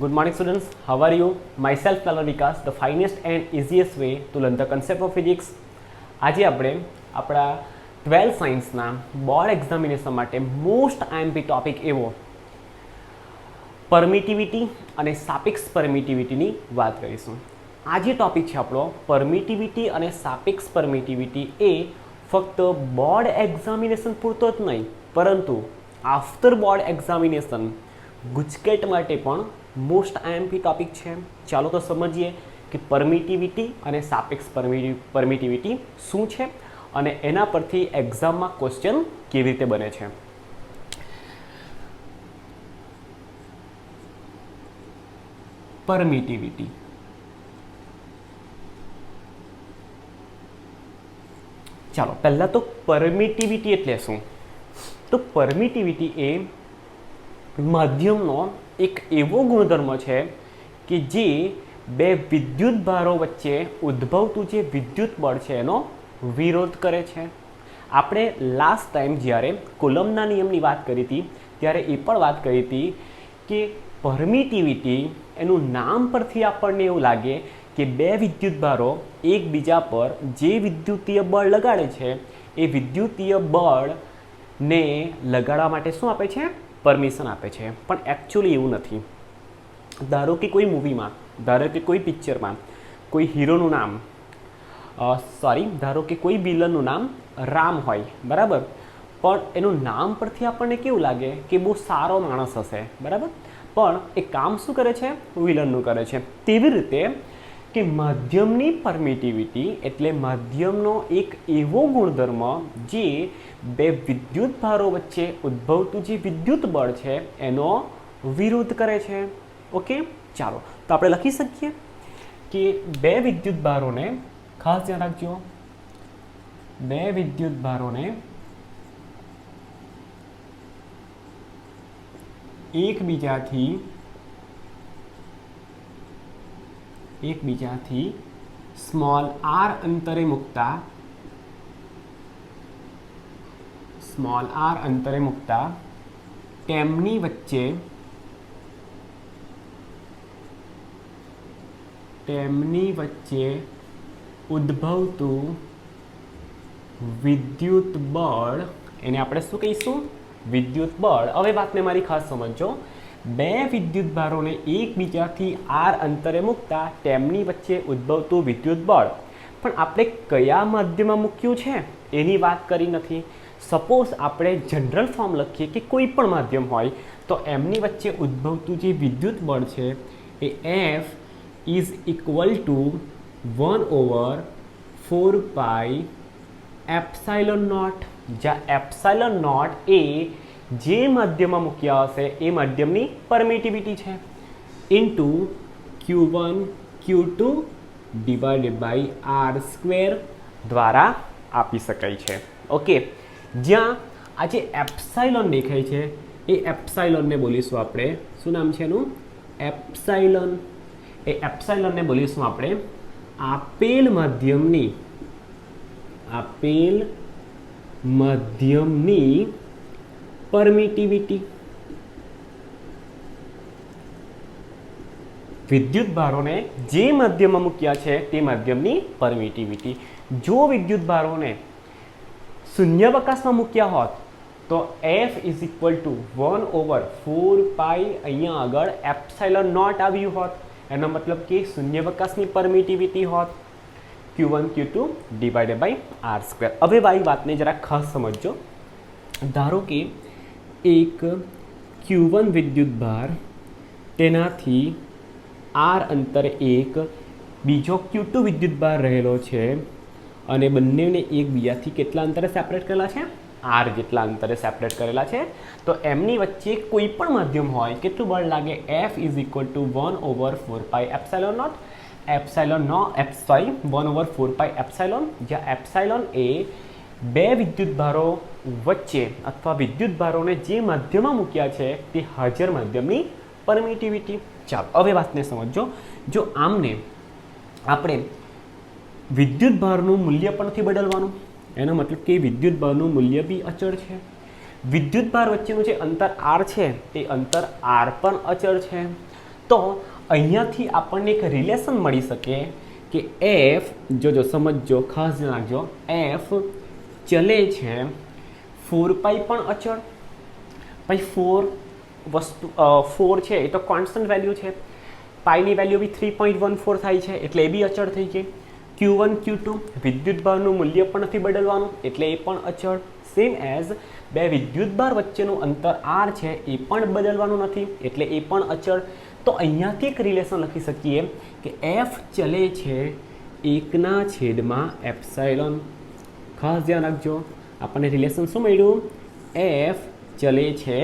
Good morning, students. How are you? Myself, Talal Vikas, the finest and easiest way to learn the concept of physics. આજે આપણે આપણા 12th સાયન્સના board examination માટે most IMP topic એવો permittivity અને સાપેક્ષ પરમિટિવિટીની વાત કરીશું. આ જે ટોપિક છે આપણો પરમિટિવિટી અને સાપેક્ષ પરમિટિવિટી એ ફક્ત બોર્ડ એક્ઝામિનેશન પૂરતો જ નહીં, પરંતુ આફ્ટર બોર્ડ એક્ઝામિનેશન ગુજકેટ માટે પણ મોસ્ટ આઈએમપી ટોપિક છે. ચાલો તો સમજીએ કે પરમિટિવિટી અને સાપેક્ષ પરમિટિવિટી શું છે અને એના પરથી એક્ઝામમાં ક્વેશ્ચન કેવી રીતે બને છે. પરમિટિવિટી ચાલો પહેલાં તો પરમિટિવિટી એટલે શું? તો પરમિટિવિટી એ માધ્યમનો એક એવો ગુણધર્મ છે કે જે બે વિદ્યુત ભારો વચ્ચે ઉદ્ભવતું જે વિદ્યુત બળ છે એનો વિરોધ કરે છે. આપણે લાસ્ટ ટાઈમ જ્યારે કુલમ્બના નિયમની વાત કરી હતી ત્યારે એ પણ વાત કરી હતી કે પરમિટિવિટી એનું નામ પરથી આપણને એવું લાગે કે બે વિદ્યુત ભારો એકબીજા પર જે વિદ્યુતીય બળ લગાડે છે એ વિદ્યુતીય બળને લગાડવા માટે શું આપે છે? પરમિશન આપે છે. પણ એકચ્યુઅલી એવું નથી. ધારો કે કોઈ મૂવીમાં, ધારો કે કોઈ પિક્ચરમાં કોઈ હીરોનું નામ ધારો કે કોઈ વિલનનું નામ રામ હોય, બરાબર, પણ એનું નામ પરથી આપણને કેવું લાગે કે બહુ સારો માણસ હશે, બરાબર, પણ એ કામ શું કરે છે? વિલનનું કરે છે. તેવી રીતે કે માધ્યમની પરમિટિવિટી એટલે માધ્યમનો એક એવો ગુણધર્મ જે બે વિદ્યુત ભારો વચ્ચે ઉદ્ભવતું જે વિદ્યુત બળ છે એનો વિરોધ કરે છે. ઓકે, ચાલો તો આપણે લખી શકીએ કે બે વિદ્યુત ભારોને, ખાસ ધ્યાન રાખજો, બે વિદ્યુત ભારોને એકબીજાથી સ્મોલ આર અંતરે મૂકતા તેમની વચ્ચે ઉદ્ભવતું વિદ્યુત બળ, એને આપણે શું કહીશું? વિદ્યુત બળ. હવે વાતને મારી ખાસ સમજો. બે વિદ્યુત ભારોને એકબીજાથી આર અંતરે મૂકતા તેમની વચ્ચે ઉદ્ભવતું વિદ્યુત બળ, પણ આપણે કયા માધ્યમમાં મૂક્યું છે એની વાત કરી નથી. સપોઝ આપણે જનરલ ફોર્મ લખીએ કે કોઈ પણ માધ્યમ હોય તો એમની વચ્ચે ઉદ્ભવતું જે વિદ્યુત બળ છે એ F is equal to 1/4π epsilon naught, જ્યાં એપ્સાઇલોન નોટ એ જે માધ્યમમાં મૂક્યા હશે એ માધ્યમની પરમિટિવિટી છે, into Q1 Q2 divided by R² દ્વારા આપી શકાય છે. ઓકે, જ્યાં આ જે એપ્સાઇલોન દેખાય છે એ એપ્સાઇલોનને બોલીશું આપણે, શું નામ છે એનું? એપ્સાઇલોન. એ એપ્સાઇલોનને બોલીશું આપણે આપેલ માધ્યમની પરમિટિવિટી. વિદ્યુત ભારોને જે માધ્યમમાં મૂક્યા છે તે માધ્યમની પરમિટિવિટી. જો વિદ્યુત ભારોને શૂન્યાવકાશમાં મૂક્યા હોત તો F ઇઝ ઇક્વલ ટુ 1/4π અહીંયા આગળ એપ્સાઇલોન નોટ આવ્યું હોત. એનો મતલબ કે શૂન્યાવકાશની પરમિટિવિટી હોત Q1 Q2 divided by R². હવે વાળી વાતને જરા ખાસ સમજો. ધારો કે એક Q1 વિદ્યુત ભાર, તેનાથી R અંતરે એક બીજો Q2 વિદ્યુત ભાર રહેલો છે અને બંનેને એકબીજાથી કેટલા અંતરે સેપરેટ કરેલા છે? R જેટલા અંતરે સેપરેટ કરેલા છે. તો એમની વચ્ચે કોઈ પણ માધ્યમ હોય, કેટલું બળ લાગે? F is equal to 1/4π epsilon naught. 1/4π epsilon, જ્યાં એપ્સાઇલોન એ બે વિદ્યુત ભારો વચ્ચે અથવા વિદ્યુત ભારોને જે માધ્યમમાં મૂક્યા છે તે હાજર માધ્યમની પરમિટિવિટી. ચાલો હવે વાતને સમજો. જો આમને આપણે વિદ્યુત ભારનું મૂલ્ય પણ નથી બદલવાનું, એનો મતલબ કે વિદ્યુત ભારનું મૂલ્ય બી અચળ છે. વિદ્યુત ભાર વચ્ચેનું જે અંતર R છે એ અંતર R પણ અચળ છે. તો અહીંયાથી આપણને એક રિલેશન મળી શકે કે એફ જો સમજજો, ખાસ ધ્યાન રાખજો, એફ ચલે છે 4 પણ અચળ, ભાઈ 4 છે એ તો કોન્સ્ટન્ટ વેલ્યુ છે, પાઈની વેલ્યુ બી 3.14 થાય છે એટલે એ બી અચળ થઈ ગઈ. Q1 Q2 વિદ્યુતભારનું મૂલ્ય પણ નથી બદલવાનું એટલે એ પણ અચળ. સેમ એઝ બે વિદ્યુતભાર વચ્ચેનું અંતર r છે એ પણ બદલવાનું નથી એટલે એ પણ અચળ. તો અહીંયાથી એક રિલેશન લખી શકીએ કે એફ ચલે છે 1/એપ્સાઇલોન. ખાસ ધ્યાન રાખજો, આપણને રિલેશન શું મળ્યું? એફ ચલે છે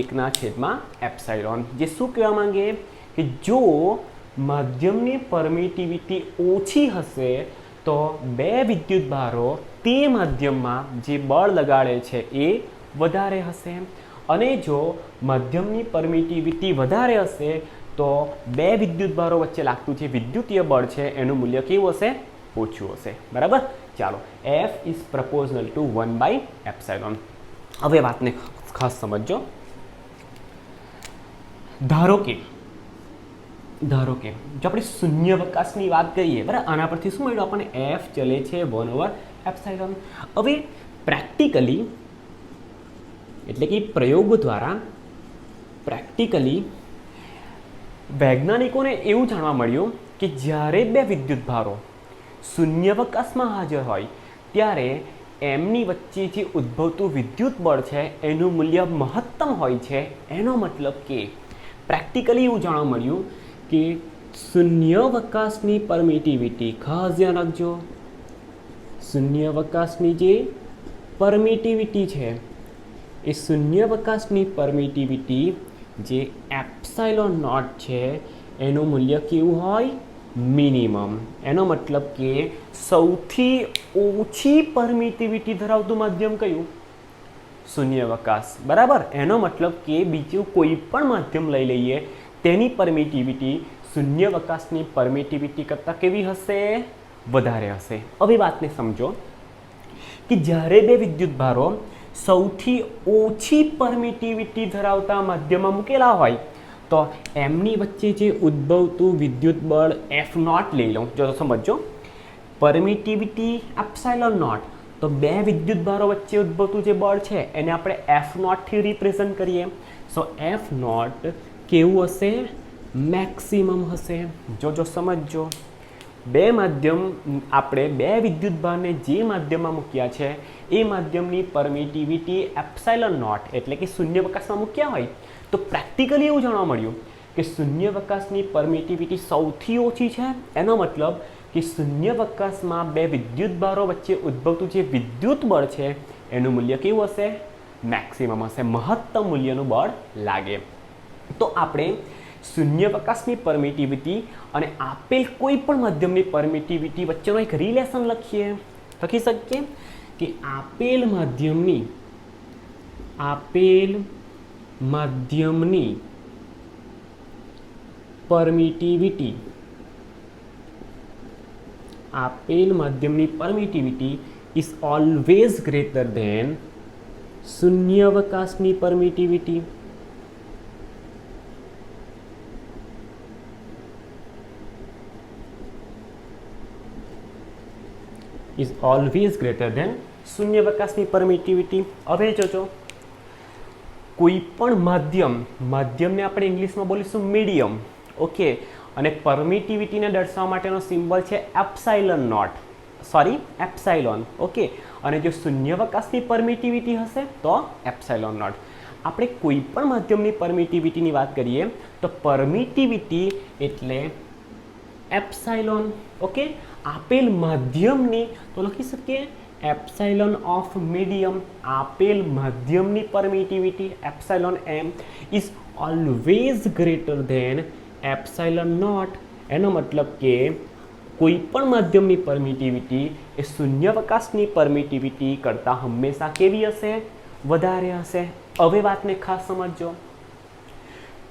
1/એપ્સાઇલોન, જે શું કહેવા માંગે કે જો માધ્યમની પરમિટિવિટી ઓછી હશે તો બે વિદ્યુતભારો તે માધ્યમમાં જે બળ લગાડે છે એ વધારે હશે, અને જો માધ્યમની પરમિટિવિટી વધારે હશે તો બે વિદ્યુતભારો વચ્ચે લાગતું જે વિદ્યુતીય બળ છે એનું મૂલ્ય કેવું હશે? ઓછું હશે. બરાબર? ચાલો, એફ ઇઝ પ્રપોઝનલ ટુ 1/એપ્સાઇલોન. હવે વાતને ખાસ સમજો. ધારો કે જો આપણે શૂન્યાવકાશની વાત કરીએ, બરાબર, આના પરથી શું મળ્યું આપણને? એફ ચલે છે 1/એપ્સાઇલોન. હવે પ્રેક્ટિકલી એટલે કે પ્રયોગ દ્વારા પ્રેક્ટિકલી વૈજ્ઞાનિકોને એવું જાણવા મળ્યું કે જ્યારે બે વિદ્યુતભારો શૂન્યાવકાશમાં હાજર હોય ત્યારે એમની વચ્ચે જે ઉદ્ભવતું વિદ્યુત બળ છે એનું મૂલ્ય મહત્તમ હોય છે. એનો મતલબ કે પ્રેક્ટિકલી એવું જાણવા મળ્યું કે શૂન્યાવકાશની પરમિટિવિટી, ખાસ ધ્યાન રાખજો, શૂન્યાવકાશની જે પરમિટિવિટી છે એ શૂન્યાવકાશની પરમિટિવિટી જે એપ્સાઇલોન નોટ છે એનું મૂલ્ય કેવું હોય? મિનિમમ. એનો મતલબ કે સૌથી ઓછી પરમિટિવિટી ધરાવતું માધ્યમ કયું? શૂન્યાવકાશ. બરાબર? એનો મતલબ કે બીજું કોઈ પણ માધ્યમ લઈ લઈએ તેની પરમિટિવિટી શૂન્યાવકાશની પરમિટિવિટી કરતાં કેવી હશે? વધારે હશે. હવે વાતને સમજો કે જ્યારે બે વિદ્યુતભારો સૌથી ઓછી પરમિટિવિટી ધરાવતા માધ્યમમાં મૂકેલા હોય તો એમની વચ્ચે જે ઉદ્ભવતું વિદ્યુત બળ એફ નોટ લઈ લઉં. જો સમજો, પરમિટિવિટી એપ્સાઇલોન નોટ, તો બે વિદ્યુતભારો વચ્ચે ઉદ્ભવતું જે બળ છે એને આપણે એફ નોટથી રિપ્રેઝન્ટ કરીએ. સો એફ નોટ કેવું હશે? મેક્સિમમ હશે. જો સમજો, બે માધ્યમ આપણે બે વિદ્યુતભારને જે માધ્યમમાં મૂક્યા છે એ માધ્યમની પરમિટિવિટી એપ્સાઇલોન નોટ એટલે કે શૂન્યાવકાશમાં મૂક્યા હોય તો પ્રેક્ટિકલી એવું જાણવા મળ્યું કે શૂન્યાવકાશની પરમિટિવિટી સૌથી ઓછી છે. એનો મતલબ કે શૂન્યાવકાશમાં બે વિદ્યુતભારો વચ્ચે ઉદ્ભવતું જે વિદ્યુત બળ છે એનું મૂલ્ય કેવું હશે? મેક્સિમમ હશે, મહત્તમ મૂલ્યનું બળ લાગે. તો આપણે શૂન્યાવકાશની પરમિટિવિટી અને આપેલ કોઈ પણ માધ્યમની પરમિટિવિટી વચ્ચેનો એક રિલેશન લખી શકીએ કે આપેલ માધ્યમની permittivity is always greater than શૂન્યાવકાશની permittivity. Is always greater than શૂન્યાવકાશની પરમિટિવિટી. હવે જોજો, કોઈ પણ માધ્યમને આપણે ઇંગ્લિશમાં બોલીશું મીડિયમ, ઓકે, અને પરમિટિવિટીને દર્શાવવા માટેનો સિમ્બોલ છે એપ્સાઇલોન, ઓકે, અને જો શૂન્યાવકાશની પરમિટિવિટી હશે તો એપ્સાઇલોન નોટ. આપણે કોઈ પણ માધ્યમની પરમિટિવિટીની વાત કરીએ તો પરમિટિવિટી એટલે એપ્સાઇલોન, ઓકે, આપેલ માધ્યમની તો લખી શકીએ એપ્સાઇલોન ઓફ મીડિયમ. આપેલ માધ્યમની permittivity epsilon M is always greater than epsilon nought. એનો મતલબ કે કોઈ પણ માધ્યમની પરમિટિવિટી એ શૂન્યાવકાશની પરમિટિવિટી કરતાં હંમેશા કેવી હશે? વધારે હશે. હવે વાતને ખાસ સમજો,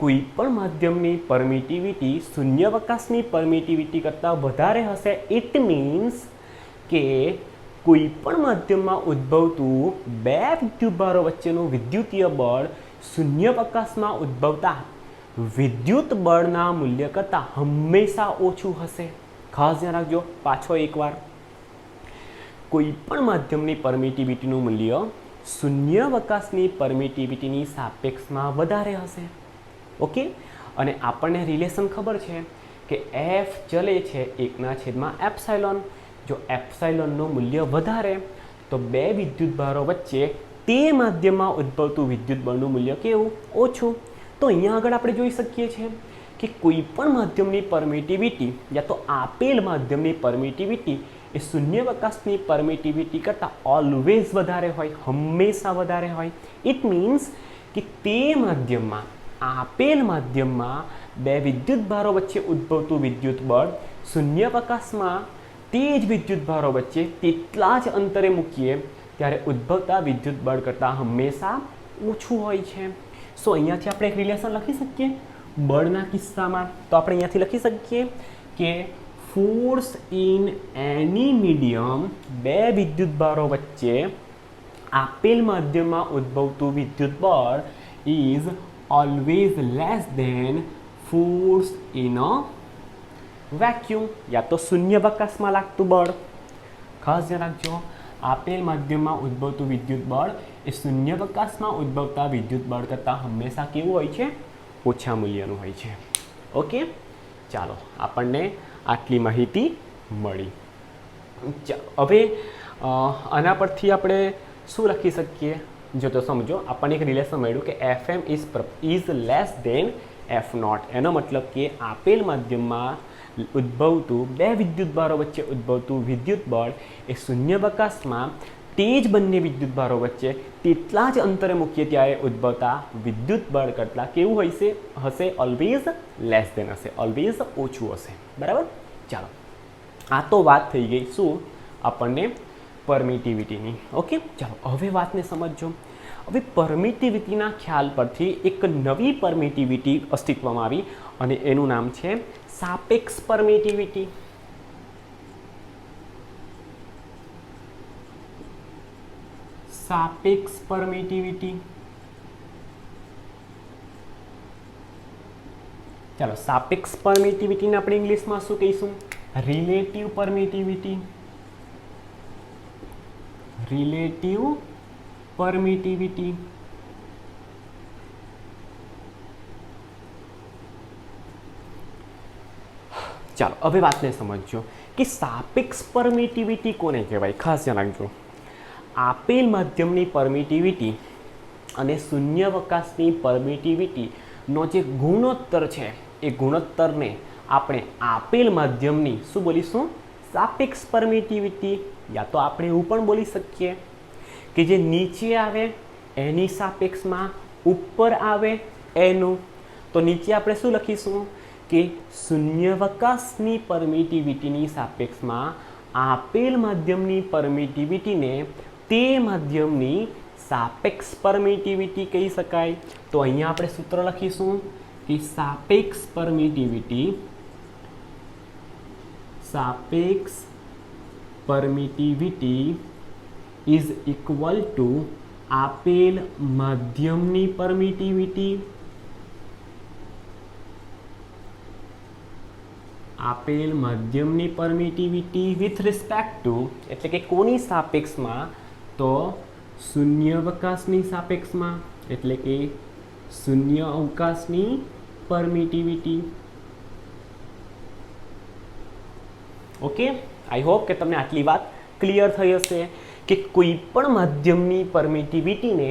કોઈ પણ માધ્યમની પરમિટિવિટી શૂન્યાવકાશની પરમિટિવિટી કરતાં વધારે હશે. ઇટ મીન્સ કે કોઈ પણ માધ્યમમાં ઉદ્ભવતું બે વિદ્યુતભારો વચ્ચેનું વિદ્યુતીય બળ શૂન્યાવકાશમાં ઉદ્ભવતા વિદ્યુત બળના મૂલ્ય કરતાં હંમેશા ઓછું હશે. ખાસ ધ્યાન રાખજો. પાછો એકવાર, કોઈ પણ માધ્યમની પરમિટિવિટીનું મૂલ્ય શૂન્યાવકાશની પરમિટિવિટીની સાપેક્ષમાં વધારે હશે. ઓકે, અને આપણને રિલેશન ખબર છે કે એફ ચલે છે 1/એપ્સાઇલોન. જો એપ્સાઇલોનનું મૂલ્ય વધારે તો બે વિદ્યુતભારો વચ્ચે તે માધ્યમમાં ઉદ્ભવતું વિદ્યુત બળનું મૂલ્ય કેવું? ઓછું. તો અહીંયા આગળ આપણે જોઈ શકીએ છીએ કે કોઈ પણ માધ્યમની પરમિટિવિટી યા તો આપેલ માધ્યમની પરમિટિવિટી એ શૂન્યાવકાશની પરમિટિવિટી કરતાં ઓલવેઝ વધારે હોય, હંમેશા વધારે હોય. ઇટ મીન્સ કે તે માધ્યમમાં, આપેલ માધ્યમમાં બે વિદ્યુતભારો વચ્ચે ઉદ્ભવતું વિદ્યુત બળ શૂન્યાવકાશમાં તે જ વિદ્યુતભારો વચ્ચે તેટલા જ અંતરે મૂકીએ ત્યારે ઉદ્ભવતા વિદ્યુત બળ કરતાં હંમેશા ઓછું હોય છે. સો અહીંયાથી આપણે એક રિલેશન લખી શકીએ બળના કિસ્સામાં. તો આપણે અહીંયાથી લખી શકીએ કે ફોર્સ ઇન એની મીડિયમ, બે વિદ્યુતભારો વચ્ચે આપેલ માધ્યમમાં ઉદ્ભવતું વિદ્યુત બળ is always less than force in a vacuum, યા તો શૂન્યાવકાશમાં લાગતું બળ. ખાસ ધ્યાન રાખજો, આપેલ માધ્યમમાં ઉદ્ભવતું વિદ્યુત બળ એ શૂન્યાવકાશમાં ઉદ્ભવતા વિદ્યુત બળ કરતાં હંમેશા કેવું હોય છે? ઓછા મૂલ્યનું હોય છે. ઓકે, ચાલો આપણને આટલી માહિતી મળી. હવે આના પરથી આપણે શું લખી શકીએ? જો તો સમજો, આપણને એક રિલેશન મળ્યું કે FM is less than F0. એનો મતલબ કે આપેલ માધ્યમમાં ઉદ્ભવતું બે વિદ્યુતભારો વચ્ચે ઉદ્ભવતું વિદ્યુત બળ એ શૂન્યાવકાશમાં તે જ બંને વિદ્યુતભારો વચ્ચે તેટલા જ અંતરે મૂકીએ ત્યારે ઉદ્ભવતા વિદ્યુત બળ કરતાં કેવું હશે? ઓલવેઝ લેસ ધેન હશે, ઓલવેઝ ઓછું હશે. બરાબર? ચાલો, આ તો વાત થઈ ગઈ શું? આપણને પરમિટિવિટીની. ઓકે, ચાલો હવે વાતને સમજો. હવે પરમિટિવિટીના ખ્યાલ પરથી એક નવી પરમિટિવિટી અસ્તિત્વમાં આવી અને એનું નામ છે સાપેક્ષ પરમિટિવિટી. સાપેક્ષ પરમિટિવિટી. ચાલો, સાપેક્ષ પરમિટિવિટીને આપણે ઇંગ્લિશમાં શું કહીશું? Relative permittivity. Relative permittivity. ચાલો હવે વાતને સમજો કે સાપેક્ષ પરમિટિવિટી કોને કહેવાય? ખાસ ધ્યાન રાખજો, આપેલ માધ્યમની પરમિટિવિટી અને શૂન્યાવકાશની પરમિટિવિટીનો જે ગુણોત્તર છે એ ગુણોત્તરને આપણે આપેલ માધ્યમની શું બોલીશું? સાપેક્ષ પરમિટિવિટી. યા તો આપણે એવું પણ બોલી શકીએ કે જે નીચે આવે એની સાપેક્ષમાં, ઉપર આવે એનું. તો નીચે આપણે શું લખીશું કે શૂન્યાવકાશની પરમિટિવિટીની સાપેક્ષમાં આપેલ માધ્યમની પરમિટિવિટીને તે માધ્યમની સાપેક્ષ પરમિટિવિટી કહી શકાય. તો અહીંયા આપણે સૂત્ર લખીશું કે સાપેક્ષ પરમિટિવિટી, સાપેક્ષ પરમિટિવિટી ઇઝ ઇક્વલ ટુ આપેલ માધ્યમની પરમિટિવિટી, આપેલ માધ્યમની પરમિટિવિટી વિથ રિસ્પેક્ટ ટુ, એટલે કે કોની સાપેક્ષમાં? તો શૂન્યાવકાશની સાપેક્ષમાં, એટલે કે શૂન્ય અવકાશની પરમિટિવિટી. ઓકે, આઈ હોપ કે તમને આટલી વાત ક્લિયર થઈ હશે કે કોઈ પણ માધ્યમની પરમિટિવિટીને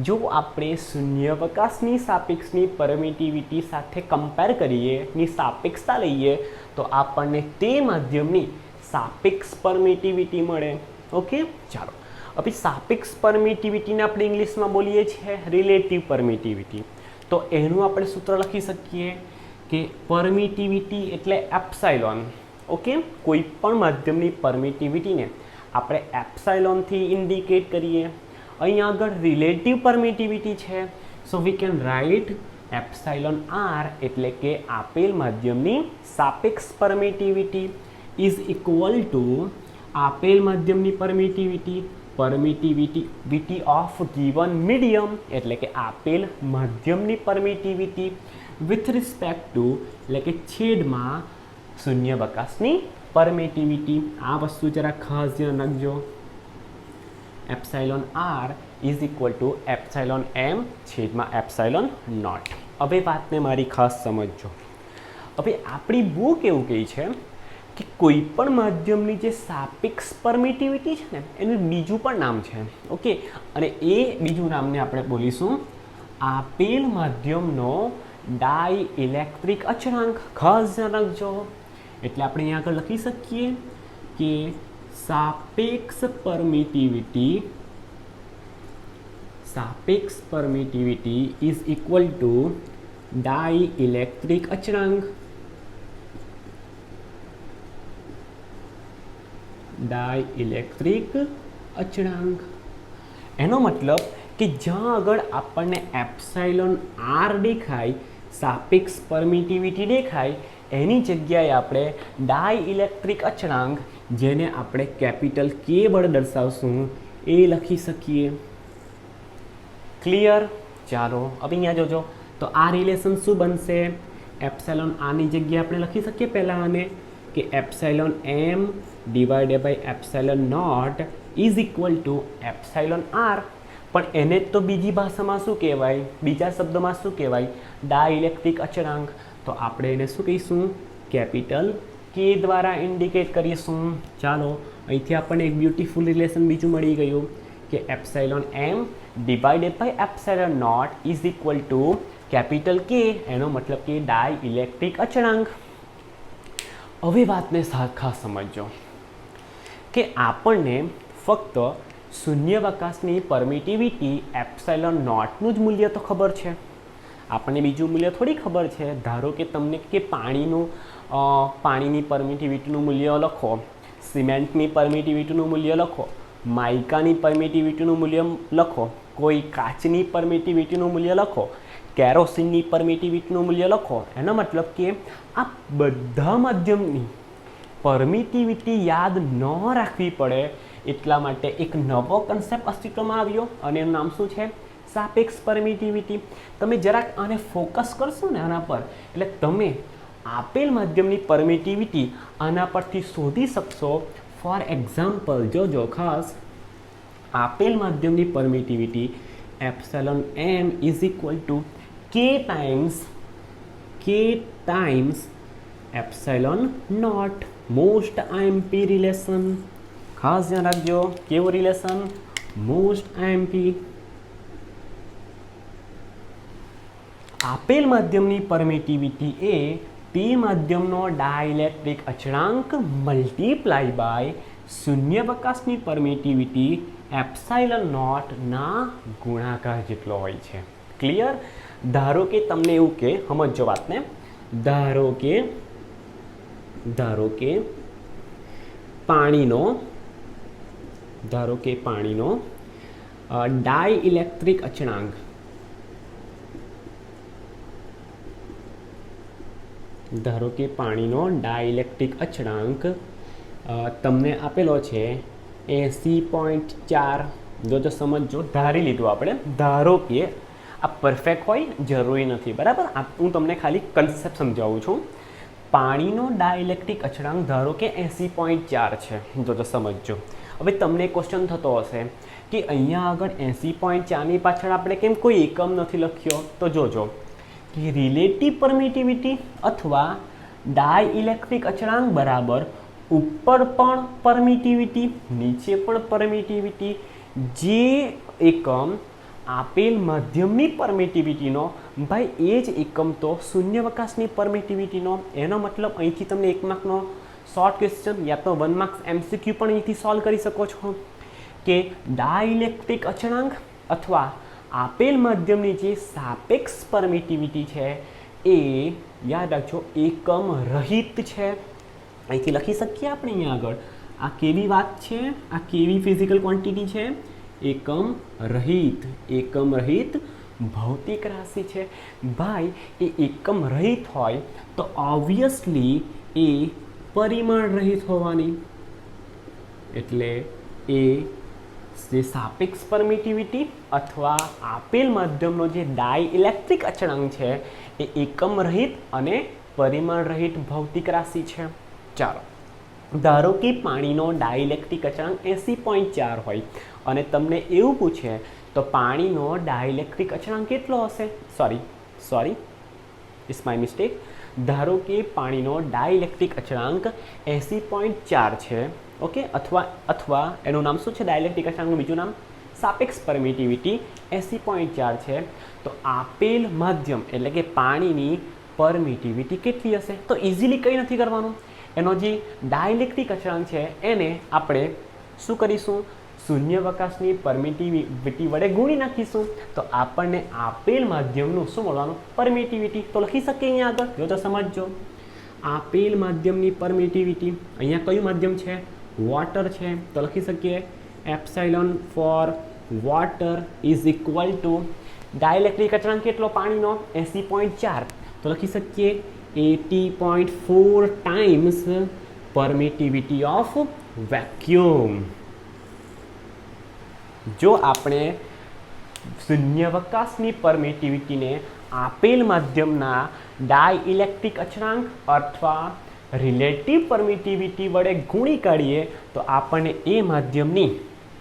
જો આપણે શૂન્યાવકાશની સાપેક્ષની પરમિટિવિટી સાથે કમ્પેર કરીએ, ની સાપેક્ષતા લઈએ, તો આપણને તે માધ્યમની સાપેક્ષ પરમિટિવિટી મળે. ઓકે, ચાલો હવે સાપેક્ષ પરમિટિવિટીને આપણે ઇંગ્લિશમાં બોલીએ છીએ રિલેટિવ પરમિટિવિટી. તો એનું આપણે સૂત્ર લખી શકીએ કે પરમિટિવિટી એટલે એપ્સાઇલોન. ઓકે, કોઈ પણ માધ્યમની પરમિટિવિટીને આપણે એપ્સાઇલોનથી ઇન્ડિકેટ કરીએ. અહીં આગળ રિલેટિવ પરમિટિવિટી છે, so we can write epsilon R, એટલે કે આપેલ માધ્યમની સાપેક્ષ પરમિટિવિટી ઇઝ ઇક્વલ ટુ આપેલ માધ્યમની પરમિટિવિટી ઓફ ગિવન મીડિયમ, એટલે કે આપેલ માધ્યમની પરમિટિવિટી વિથ રિસ્પેક્ટ ટુ એટલે કે છેદમાં શૂન્યાવકાશની પરમિટિવિટી. આ વસ્તુ જરા ખાસ ધ્યાન રાખજો. Epsilon R is equal to epsilon M છેદમાં એપ્સાઇલોન નોટ. હવે વાતને મારી ખાસ સમજજો. હવે આપણી બુક એવું કહે છે કે કોઈ પણ માધ્યમની જે સાપેક્ષ પરમિટિવિટી છે ને એનું બીજું પણ નામ છે. ઓકે, અને એ બીજું નામને આપણે બોલીશું આપેલ માધ્યમનો ડાઇઇલેક્ટ્રિક અચળાંક. ખાસ ધ્યાન રાખજો. એટલે આપણે અહીંયા આગળ લખી શકીએ કે સાપેક્ષ permittivity is equal two dielectric અચળાંક. ડાઇઇલેક્ટ્રિક અચળાંક એનો મતલબ કે જ્યાં આગળ આપણને એપ્સાઇલોન આર દેખાય, સાપેક્ષ પરમિટિવિટી દેખાય, એની જગ્યાએ આપણે ડાઇઇલેક્ટ્રિક અચળાંક, જેને આપણે કેપિટલ કે વડે દર્શાવશું, એ લખી શકીએ. ક્લિયર? ચાલો હવે અહીંયા જોજો. તો આ રિલેશન શું બનશે? એપ્સાઇલોન આરની જગ્યાએ આપણે લખી શકીએ પહેલાં આને કે epsilon m divided by epsilon nought is equal to epsilon r. પણ એને તો બીજી ભાષામાં શું કહેવાય, બીજા શબ્દમાં શું કહેવાય? ડાઇઇલેક્ટ્રિક અચળાંક. તો આપણે એને શું કહીશું? કેપિટલ કે દ્વારા ઇન્ડિકેટ કરીશું. ચાલો અહીંથી આપણને એક બ્યુટીફુલ રિલેશન બીજું મળી ગયું કે epsilon m divided by epsilon nought is equal to capital K, એનો મતલબ કે ડાઇઇલેક્ટ્રિક અચળાંક. હવે વાતને ખાસ સમજો કે આપણને ફક્ત શૂન્યાવકાશની પરમિટિવિટી એપ્સાઇલોન નોટનું જ મૂલ્ય તો ખબર છે, આપણને બીજું મૂલ્ય થોડી ખબર છે. ધારો કે તમને કે પાણીની પરમિટિવિટીનું મૂલ્ય લખો, સિમેન્ટની પરમિટિવિટીનું મૂલ્ય લખો, માઇકાની પરમિટિવિટીનું મૂલ્ય લખો, કોઈ કાચની પરમિટિવિટીનું મૂલ્ય લખો, કેરોસીનની પરમિટિવિટીનું મૂલ્ય લખો. એનો મતલબ કે આ બધા માધ્યમની પરમિટિવિટી યાદ ન રાખવી પડે એટલા માટે એક નવો કન્સેપ્ટ અસ્તિત્વમાં આવ્યો અને એનું નામ શું છે? સાપેક્ષ પરમિટિવિટી. તમે જરાક આને ફોકસ કરશો ને આના પર, એટલે તમે આપેલ માધ્યમની પરમિટિવિટી આના પરથી શોધી શકશો. ફોર એક્ઝામ્પલ જોજો ખાસ, આપેલ માધ્યમની permittivity epsilon M is equal to કે times epsilon naught. Most IMP relation. ખાસ ધ્યાન રાખજો. કેવું રિલેશન? Most IMP. આપેલ માધ્યમની પરમિટિવિટી એ તે માધ્યમનો ડાઇઇલેક્ટ્રિક અચળાંક મલ્ટીપ્લાય બાય શૂન્યાવકાશની પરમિટિવિટી એપ્સાઇલોન નોટના ગુણાકાર જેટલો હોય છે. ક્લિયર? ધારો કે તમને એવું કે, સમજો વાતને, ધારો કે પાણીનો ડાઇઇલેક્ટ્રિક અચળાંક તમને આપેલો છે 80.4. જો સમજો, ધારી લીધું આપણે. ધારો કે આ પરફેક્ટ હોય જરૂરી નથી, બરાબર? હું તમને ખાલી કન્સેપ્ટ સમજાવું છું. પાણીનો ડાઇઇલેક્ટ્રિક અચળાંક ધારો કે 80.4 છે. જો સમજો. હવે તમને ક્વેશ્ચન થતો હશે કે અહીંયા આગળ 80.4ની પાછળ આપણે કેમ કોઈ એકમ નથી લખ્યો? તો જોજો કે રિલેટિવ પરમિટિવિટી અથવા ડાઇઇલેક્ટ્રિક અચળાંક બરાબર ઉપર પણ પરમિટિવિટી, નીચે પણ પરમિટિવિટી. જે એકમ આપેલ માધ્યમની પરમિટિવિટીનો, ભાઈ એ જ એકમ તો શૂન્યાવકાશની પરમિટિવિટીનો. એનો મતલબ અહીંથી તમને 1 માર્કનો શોર્ટ ક્વેશ્ચન યા તો 1 માર્ક્સ MCQ પણ અહીંથી સોલ્વ કરી શકો છો કે ડાઇઇલેક્ટ્રિક અચળાંક અથવા આપેલ માધ્યમની જે સાપેક્ષ પરમિટિવિટી છે એ યાદ રાખજો એકમ રહિત છે. અહીંથી લખી શકીએ આપણે અહીંયા આગળ. આ કેવી વાત છે? આ કેવી ફિઝિકલ ક્વોન્ટિટી છે? એકમ રહિત ભૌતિક રાશિ છે. ભાઈ એ એકમ રહિત હોય તો ઓબ્વિયસલી એ પરિમાણ રહિત હોવાની. એટલે એ જે સાપેક્ષ પરમિટિવિટી અથવા આપેલ માધ્યમનો જે ડાઇઇલેક્ટ્રિક અચળાંક છે એ એકમ રહિત અને પરિમાણ રહિત ભૌતિક રાશિ છે. ચાલો, ધારો કે પાણીનો ડાઇલેક્ટ્રિક અચળાંક 80.4 હોય અને તમને એવું પૂછે તો પાણીનો ડાઇલેક્ટ્રિક અચળાંક કેટલો હશે? Sorry it's my mistake. ધારો કે પાણીનો ડાઇલેક્ટ્રિક અચળાંક 80.4 છે. ઓકે, અથવા એનું નામ શું છે? ડાઇલેક્ટ્રિક અચળાંકનું બીજું નામ સાપેક્ષ પરમિટિવિટી 80.4 છે. તો આપેલ માધ્યમ એટલે કે પાણીની પરમિટિવિટી કેટલી હશે? તો ઇઝીલી કંઈ નથી કરવાનું. એનો જે ડાઇલેક્ટ્રિક અચળાંક છે એને આપણે શું કરીશું? શૂન્યાવકાશની પરમિટિવિટી વડે ગુણી નાખીશું. તો આપણને આપેલ માધ્યમનું શું મળવાનું? પરમિટિવિટી. તો લખી શકીએ અહીંયા આગળ. જો તો સમજજો, આપેલ માધ્યમની પરમિટિવિટી, અહીંયા કયું માધ્યમ છે? વોટર છે. તો લખી શકીએ epsilon for water is equal to dielectric અચળાંક કેટલો પાણીનો? 80.4. તો લખી શકીએ 80.4 ટાઈમ્સ પરમિટિવિટી ઓફ વેક્યુમ. જો આપણે શૂન્યાવકાશની પરમિટિવિટીને આપેલ માધ્યમના ડાઇલેક્ટ્રિક અચળાંક અથવા રિલેટિવ પરમિટિવિટી વડે ગુણી કાઢીએ તો આપણને એ માધ્યમની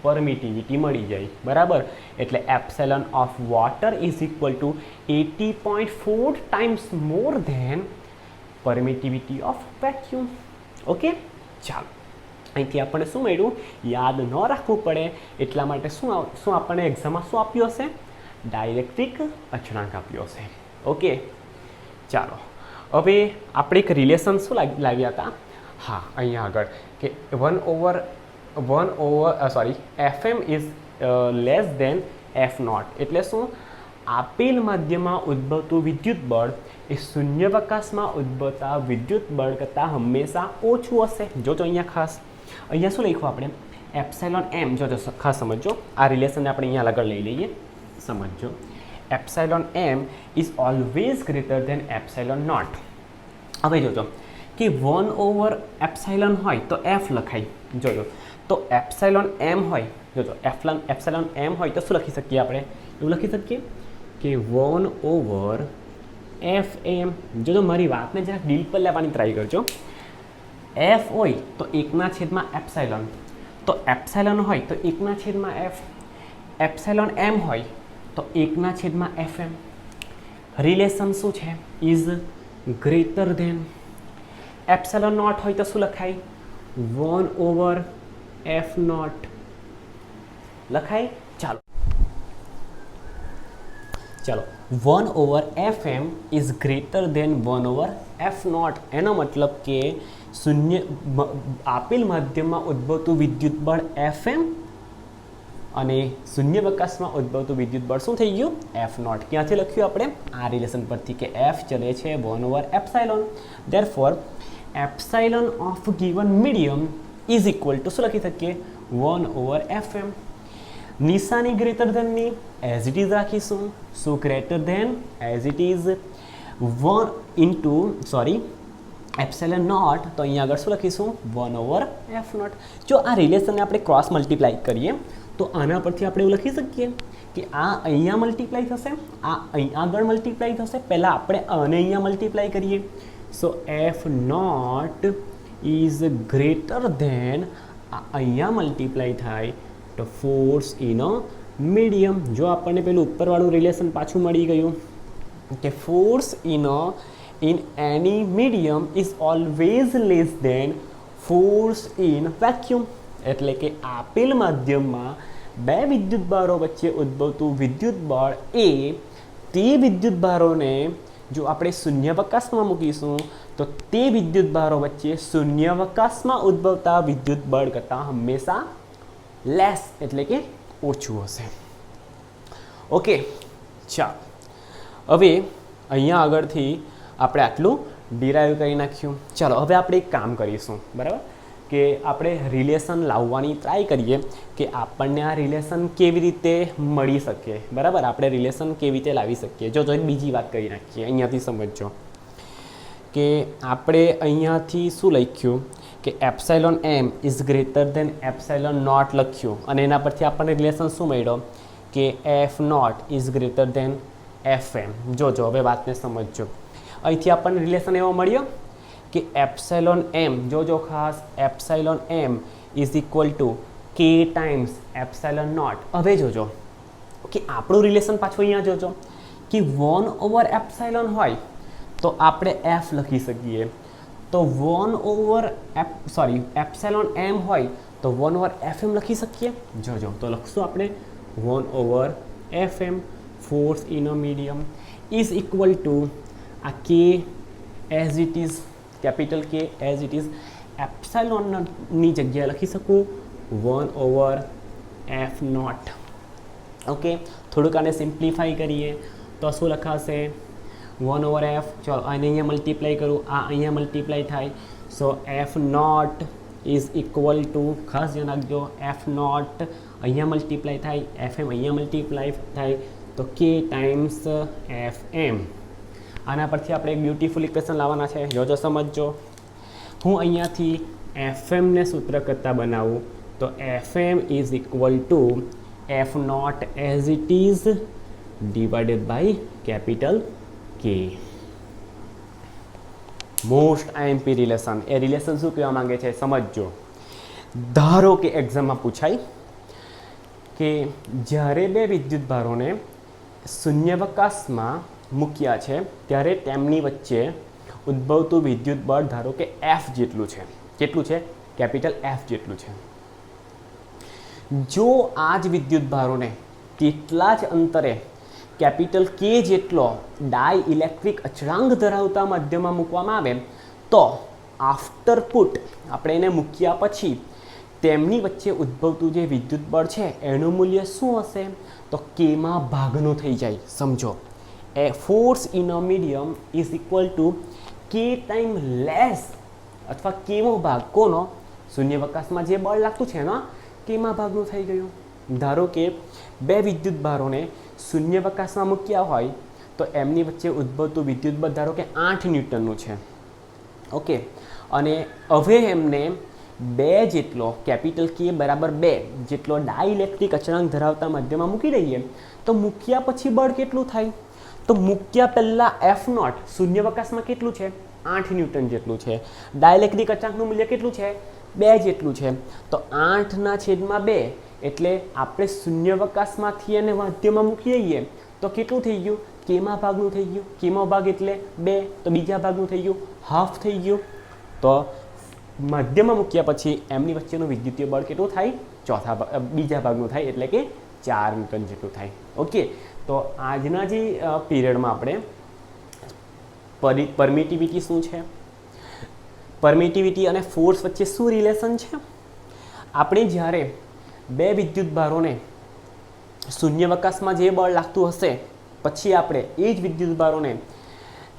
પરમિટિવિટી મળી જાય. બરાબર? એટલે epsilon of water is equal to 80.4 times more than permittivity of vacuum. Okay, ચાલો, અહીંથી આપણને શું મળ્યું? યાદ ન રાખવું પડે એટલા માટે શું આપણને એક્ઝામમાં શું આપ્યું હશે? ડાઇલેક્ટ્રિક અચળાંક આપ્યો હશે. ઓકે, ચાલો, હવે આપણે એક રિલેશન શું લાવ્યા હતા? હા, અહીંયા આગળ કે 1/, FM is less than F0. એટલે શું? આપેલ માધ્યમમાં ઉદ્ભવતું વિદ્યુત બળ એ શૂન્યાવકાશમાં ઉદ્ભવતા વિદ્યુત બળ કરતાં હંમેશા ઓછું હશે. જોજો અહીંયા શું લખ્યું આપણે? Epsilon m. જોજો, ખાસ સમજો, આ રિલેશનને આપણે અહીંયા આગળ લઈ લઈએ. સમજો, epsilon M is always greater than epsilon nought. હવે જોજો કે 1/એપ્સાઇલોન હોય તો F લખાય. જોજો, તો એપ્સાઇલોન એમ હોય, જોજો એપ્સાઇલોન એમ હોય તો શું લખી શકીએ આપણે? એવું લખી શકીએ કે 1/FM. જોજો, મારી વાતને જરાક ડીલ પર લેવાની ટ્રાય કરજો. F હોય તો 1/એપ્સાઇલોન. તો એપ્સાઇલોન હોય તો 1/F. એપ્સાઇલોન એમ હોય તો 1/FM. રિલેશન શું છે? Is greater than. Epsilon nought હોય તો શું લખાય? 1/F0 લખાય. ચાલો 1/FM is greater then 1/F0. એનો મતલબ કે આપેલ માધ્યમમાં ઉદ્ભવતું વિદ્યુત બળ FM અને શૂન્યાવકાશમાં ઉદ્ભવતું વિદ્યુત બળ શું થઈ ગયું? F0. ક્યાંથી લખ્યું આપણે? આ રિલેશન પરથી કે F ચલે છે 1/એપ્સાઇલોન. Therefore epsilon of given medium is equal to શું લખી શકીએ? 1/FM. નિશાની ગ્રેટર ધેનની એઝ ઇટ ઇઝ રાખીશું. શું greater than? As it is 1 epsilon naught. તો અહીંયા આગળ શું લખીશું? 1/F0. જો આ રિલેશનને આપણે ક્રોસ મલ્ટીપ્લાય કરીએ તો આના પરથી આપણે એવું લખી શકીએ કે આ અહીંયા મલ્ટીપ્લાય થશે, આ અહીં આગળ મલ્ટીપ્લાય થશે. પહેલાં આપણે આને અહીંયા મલ્ટીપ્લાય કરીએ. સો F0 ઇઝ ગ્રેટર ધેન અહીંયા મલ્ટીપ્લાય થાય તો ફોર્સ ઇન અ મીડિયમ. જો આપણને પેલું ઉપરવાળું રિલેશન પાછું મળી ગયું કે force in any medium is always less than force in vacuum. એટલે કે આપેલ માધ્યમમાં બે વિદ્યુતભારો વચ્ચે ઉદ્ભવતું વિદ્યુત બળ એ તે વિદ્યુતભારોને જો આપણે શૂન્યાવકાશમાં મૂકીશું તો તે વિદ્યુતભારો વચ્ચે શૂન્યાવકાશમાં ઉદ્ભવતા વિદ્યુત બળ કરતાં હંમેશા લેસ એટલે કે ઓછું હશે. ઓકે, ચાલો, હવે અહીંયા આગળથી આપણે આટલું ડિરાઈવ કરી નાખ્યું. ચાલો, હવે આપણે એક કામ કરીશું. બરાબર? કે આપણે રિલેશન લાવવાની ટ્રાય કરીએ કે આપણને આ રિલેશન કેવી રીતે મળી શકે. બરાબર? આપણે રિલેશન કેવી રીતે લાવી શકીએ. જો એક બીજી વાત કરી નાખીએ. અહીંયાથી સમજો કે આપણે અહીંયાથી શું લખ્યું કે epsilon M is greater than epsilon nought લખ્યું અને એના પરથી આપણને રિલેશન શું મળ્યો કે F0 is greater then FM। જોજો હવે વાતને સમજજો। અહીંથી આપણને રિલેશન એવો મળ્યો કે એપ્સાઇલોન એમ, જોજો ખાસ, epsilon M is equal to કે ટાઈમ્સ એપ્સાઇલોન નોટ। હવે જોજો કે આપણું રિલેશન પાછું અહીંયા જોજો કે 1 એપ્સાઇલોન હોય તો આપણે એફ લખી શકીએ, તો 1 એપ્સાઇલોન એમ હોય તો 1/FM લખી શકીએ। જોજો તો લખશું આપણે 1/FM, force in a medium is equal two આ કે એઝ ઇટ ઇઝ, કેપિટલ કે એઝ ઇટ ઇઝ, એપ્સાઇલોનની જગ્યાએ લખી શકું 1/F0। ઓકે, થોડુંક આને સિમ્પ્લિફાઈ કરીએ તો શું લખાશે 1/F, ચલો આને અહીંયા મલ્ટીપ્લાય કરું, આ અહીંયા મલ્ટીપ્લાય થાય, સો F0 ઇઝ ઇક્વલ ટુ, ખાસ ધ્યાન રાખજો, F0 અહીંયા મલ્ટીપ્લાય થાય, FM અહીંયા મલ્ટીપ્લાય થાય, તો K ટાઈમ્સ FM। આના પરથી આપણે એક બ્યુટીફુલ ઇક્વેશન લાવવાના છે, જોજો સમજજો। હું અહીંયાથી FM ને સૂત્ર કરતાં બનાવું તો FM is equal to F0 as it is divided by capital K। Most IMP relation, એ રિલેશન શું કહેવા માંગે છે સમજજો। ધારો કે એક્ઝામમાં પૂછાય કે જ્યારે બે વિદ્યુત ભારોને શૂન્યાવકાશમાં મૂક્યા છે ત્યારે તેમની વચ્ચે ઉદ્ભવતું વિદ્યુત બળ ધારો કે F જેટલું છે, કેટલું છે, કેપિટલ F જેટલું છે। જો આ જ વિદ્યુત ભારોને તેટલા જ અંતરે કેપિટલ K જેટલો ડાય ઇલેક્ટ્રિક અચળાંક ધરાવતા માધ્યમમાં મૂકવામાં આવે તો આફ્ટર પુટ, આપણે એને મૂક્યા પછી તેમની વચ્ચે ઉદ્ભવતું જે વિદ્યુત બળ છે એનું મૂલ્ય શું હશે તો કેમાં ભાગનું થઈ જાય। સમજો, એ force in a medium is equal to K time less અથવા કેમો ભાગ કોનો, શૂન્યાવકાશમાં જે બળ લાગતું છે એનો કેમાં ભાગનું થઈ ગયું। ધારો કે બે વિદ્યુત ભારોને શૂન્યાવકાશમાં મૂક્યા હોય તો એમની વચ્ચે ઉદ્ભવતું વિદ્યુત બળ ધારો કે 8 ન્યૂટનનું છે। ઓકે, અને હવે એમને 2 જેટલો કેપિટલ K બરાબર 2 જેટલો ડાઇલેક્ટ્રિક અચળાંક ધરાવતા માધ્યમમાં મૂકી દઈએ તો મૂક્યા પછી બળ કેટલું થાય તો મૂક્યા પહેલાં F0 શૂન્યાવકાશમાં કેટલું છે 8 ન્યૂટન જેટલું છે, ડાઇલેક્ટ્રિક અચળાંકનું મૂલ્ય કેટલું છે 2 જેટલું છે, તો 8/2 એટલે આપણે શૂન્યાવકાશમાંથી એને માધ્યમમાં મૂકી દઈએ તો કેટલું થઈ ગયું, કેમાં ભાગનું થઈ ગયું, કેમાં ભાગ એટલે 2, તો બીજા ભાગનું થઈ ગયું હાફ થઈ ગયું, તો માધ્યમમાં મૂક્યા પછી એમની વચ્ચેનું વિદ્યુતીય બળ કેટલું થાય, બીજા ભાગનું થાય એટલે કે 4 ન્યૂટન જેટલું થાય। ઓકે, તો આજના જે પીરિયડમાં આપણે પરમિટિવિટી શું છે, પરમિટિવિટી અને ફોર્સ વચ્ચે શું રિલેશન છે, આપણે જ્યારે બે વિદ્યુત ભારોને શૂન્યાવકાશમાં જે બળ લાગતું હશે પછી આપણે એ જ વિદ્યુત ભારોને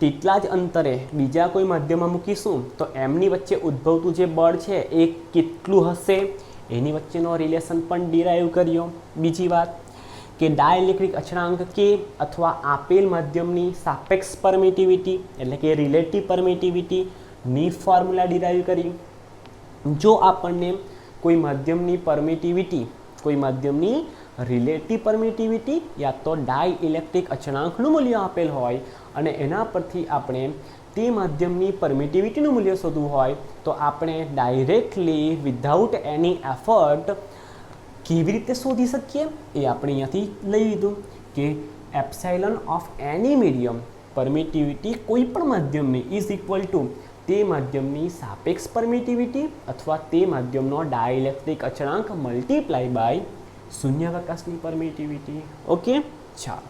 તેટલા જ અંતરે બીજા કોઈ માધ્યમમાં મૂકીશું તો એમની વચ્ચે ઉદ્ભવતું જે બળ છે એ કેટલું હશે એની વચ્ચેનો રિલેશન પણ ડિરાઈવ કર્યો। બીજી વાત કે ડાઇલેક્ટ્રિક અચળાંક કે અથવા આપેલ માધ્યમની સાપેક્ષ પરમિટિવિટી એટલે કે રિલેટિવ પરમિટિવિટીની ફોર્મ્યુલા ડિરાઈવ કરી। જો આપણને કોઈ માધ્યમની પરમિટિવિટી, કોઈ માધ્યમની રિલેટિવ પરમિટિવિટી યા તો ડાઈ ઇલેક્ટ્રિક અચળાંકનું મૂલ્ય આપેલ હોય અને એના પરથી આપણે તે માધ્યમની પરમિટિવિટીનું મૂલ્ય શોધવું હોય તો આપણે ડાયરેક્ટલી વિધાઉટ એની એફર્ટ કેવી રીતે શોધી શકીએ એ આપણે અહીંયાથી લઈ લીધું કે epsilon of any medium, permittivity કોઈ પણ માધ્યમની ઇઝ ઇક્વલ ટુ તે માધ્યમની સાપેક્ષ પરમિટિવિટી અથવા તે માધ્યમનો ડાઇલેક્ટ્રિક અચળાંક મલ્ટીપ્લાય બાય શૂન્યાવકાશની પરમિટિવિટી। ઓકે, ચાલો।